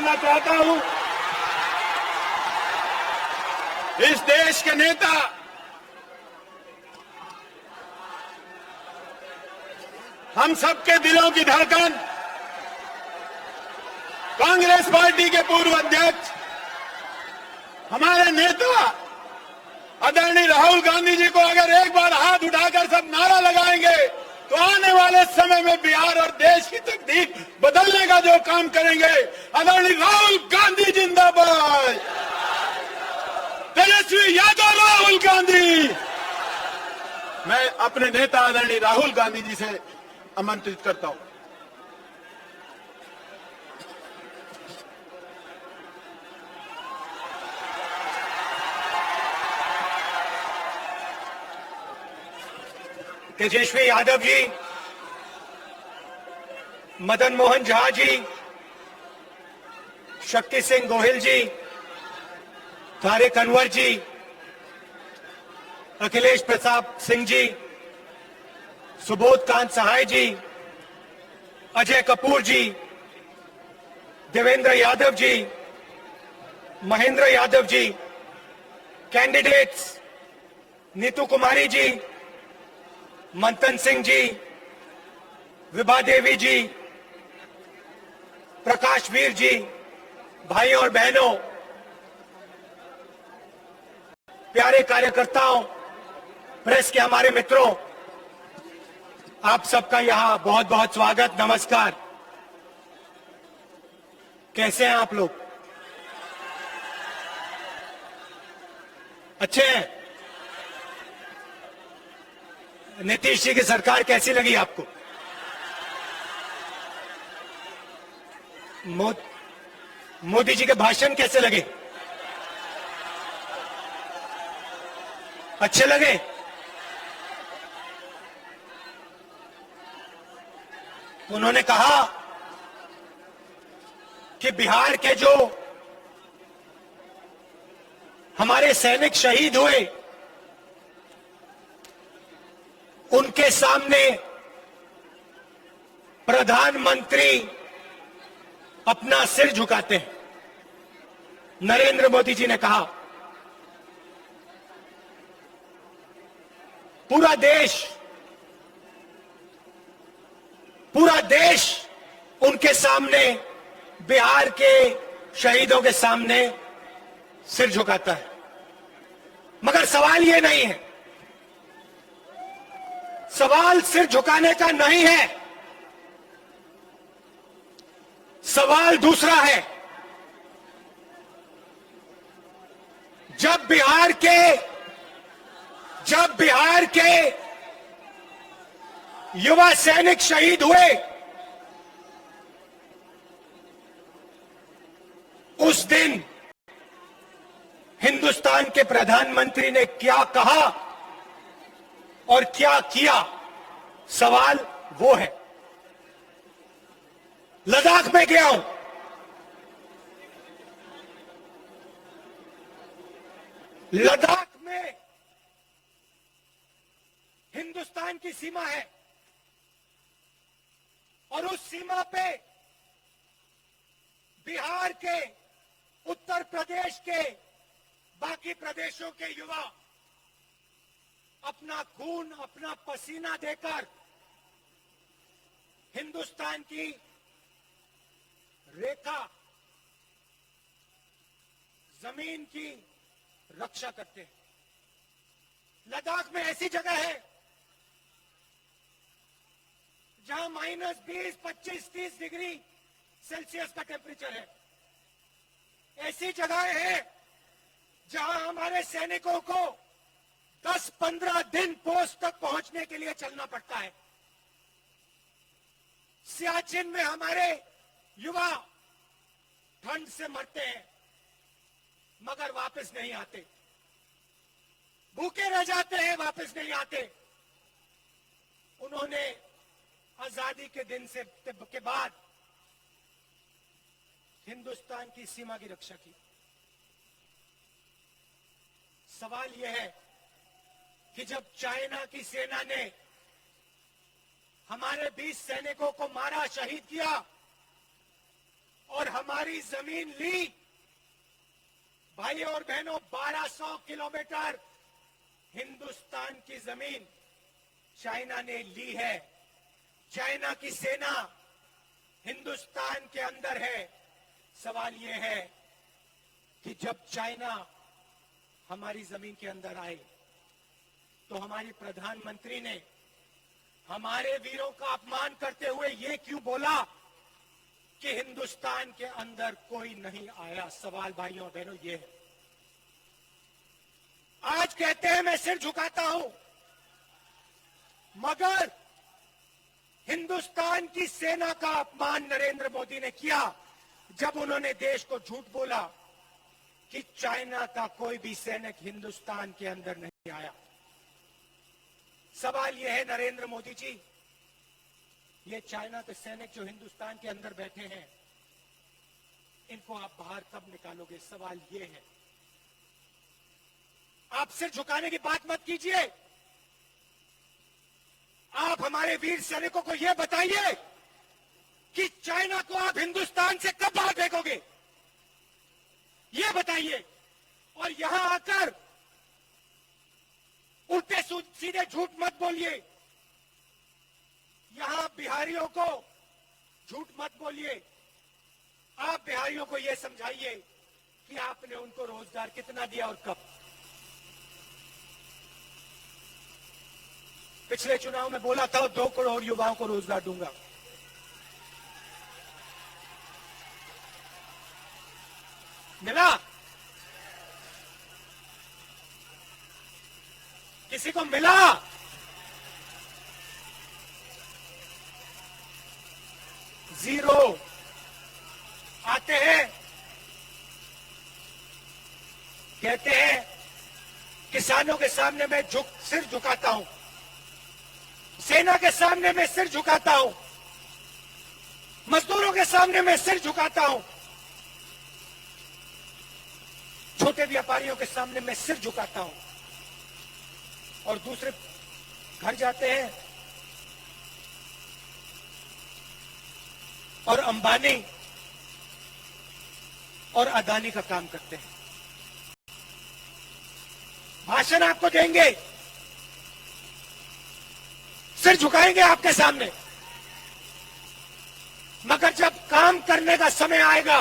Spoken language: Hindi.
करना चाहता हूं, इस देश के नेता हम सबके दिलों की धड़कन, कांग्रेस पार्टी के पूर्व अध्यक्ष, हमारे नेता आदरणीय राहुल गांधी जी को अगर एक बार हाथ उठाकर सब नारा लगाएंगे तो आने वाले समय में बिहार और देश की तकदीर बदलने का जो काम करेंगे। आदरणीय राहुल गांधी जिंदाबाद, तेजस्वी यादव राहुल गांधी। मैं अपने नेता आदरणीय राहुल गांधी जी से आमंत्रित करता हूं। तेजस्वी यादव जी, मदन मोहन झा जी, शक्ति सिंह गोहिल जी, तारिक अनवर जी, अखिलेश प्रताप सिंह जी, सुबोध कांत सहाय जी, अजय कपूर जी, देवेंद्र यादव जी, महेंद्र यादव जी, कैंडिडेट्स नीतू कुमारी जी, मंथन सिंह जी, विभा देवी जी, प्रकाश वीर जी, भाइयों और बहनों, प्यारे कार्यकर्ताओं, प्रेस के हमारे मित्रों, आप सबका यहां बहुत बहुत स्वागत, नमस्कार। कैसे हैं आप लोग? अच्छे हैं? नीतीश जी की सरकार कैसी लगी आपको? मोदी जी के भाषण कैसे लगे? अच्छे लगे? उन्होंने कहा कि बिहार के जो हमारे सैनिक शहीद हुए उनके सामने प्रधानमंत्री अपना सिर झुकाते हैं। नरेंद्र मोदी जी ने कहा पूरा देश उनके सामने, बिहार के शहीदों के सामने सिर झुकाता है। मगर सवाल ये नहीं है, सवाल सिर झुकाने का नहीं है, सवाल दूसरा है। जब बिहार के युवा सैनिक शहीद हुए, उस दिन हिंदुस्तान के प्रधानमंत्री ने क्या कहा और क्या किया, सवाल वो है। लद्दाख में गया हूं, लद्दाख में हिंदुस्तान की सीमा है और उस सीमा पे बिहार के, उत्तर प्रदेश के, बाकी प्रदेशों के युवा अपना खून, अपना पसीना देकर हिंदुस्तान की रेखा, जमीन की रक्षा करते हैं। लद्दाख में ऐसी जगह है जहां -20, 25, 30 डिग्री सेल्सियस का टेम्परेचर है। ऐसी जगह है जहां हमारे सैनिकों को 10-15 दिन पोस्ट तक पहुंचने के लिए चलना पड़ता है। सियाचिन में हमारे युवा ठंड से मरते हैं मगर वापस नहीं आते, भूखे रह जाते हैं, वापस नहीं आते। उन्होंने आजादी के दिन से के बाद हिंदुस्तान की सीमा की रक्षा की। सवाल यह है कि जब चाइना की सेना ने हमारे 20 सैनिकों को मारा, शहीद किया, और हमारी जमीन ली। भाई और बहनों, 1200 किलोमीटर हिंदुस्तान की जमीन चाइना ने ली है। चाइना की सेना हिंदुस्तान के अंदर है। सवाल यह है कि जब चाइना हमारी जमीन के अंदर आए तो हमारे प्रधानमंत्री ने हमारे वीरों का अपमान करते हुए यह क्यों बोला कि हिंदुस्तान के अंदर कोई नहीं आया? सवाल भाइयों और बहनों ये है। आज कहते हैं मैं सिर झुकाता हूं, मगर हिंदुस्तान की सेना का अपमान नरेंद्र मोदी ने किया जब उन्होंने देश को झूठ बोला कि चाइना का कोई भी सैनिक हिंदुस्तान के अंदर नहीं आया। सवाल यह है नरेंद्र मोदी जी, ये चाइना के सैनिक जो हिंदुस्तान के अंदर बैठे हैं, इनको आप बाहर कब निकालोगे? सवाल यह है। आप सिर झुकाने की बात मत कीजिए। आप हमारे वीर सैनिकों को यह बताइए कि चाइना को आप हिंदुस्तान से कब बाहर फेंकोगे, यह बताइए। और यहां आकर उल्टे सीधे झूठ मत बोलिए। यहां बिहारियों को झूठ मत बोलिए। आप बिहारियों को यह समझाइए कि आपने उनको रोजगार कितना दिया और कब। पिछले चुनाव में बोला था 2 करोड़ युवाओं को रोजगार दूंगा। मिला? किसी को मिला? जीरो। आते हैं, कहते हैं किसानों के सामने मैं सिर झुकाता हूं, सेना के सामने मैं सिर झुकाता हूं, मजदूरों के सामने मैं सिर झुकाता हूं, छोटे व्यापारियों के सामने मैं सिर झुकाता हूं। और दूसरे घर जाते हैं और अंबानी और अदानी का काम करते हैं। भाषण आपको देंगे, सिर झुकाएंगे आपके सामने, मगर जब काम करने का समय आएगा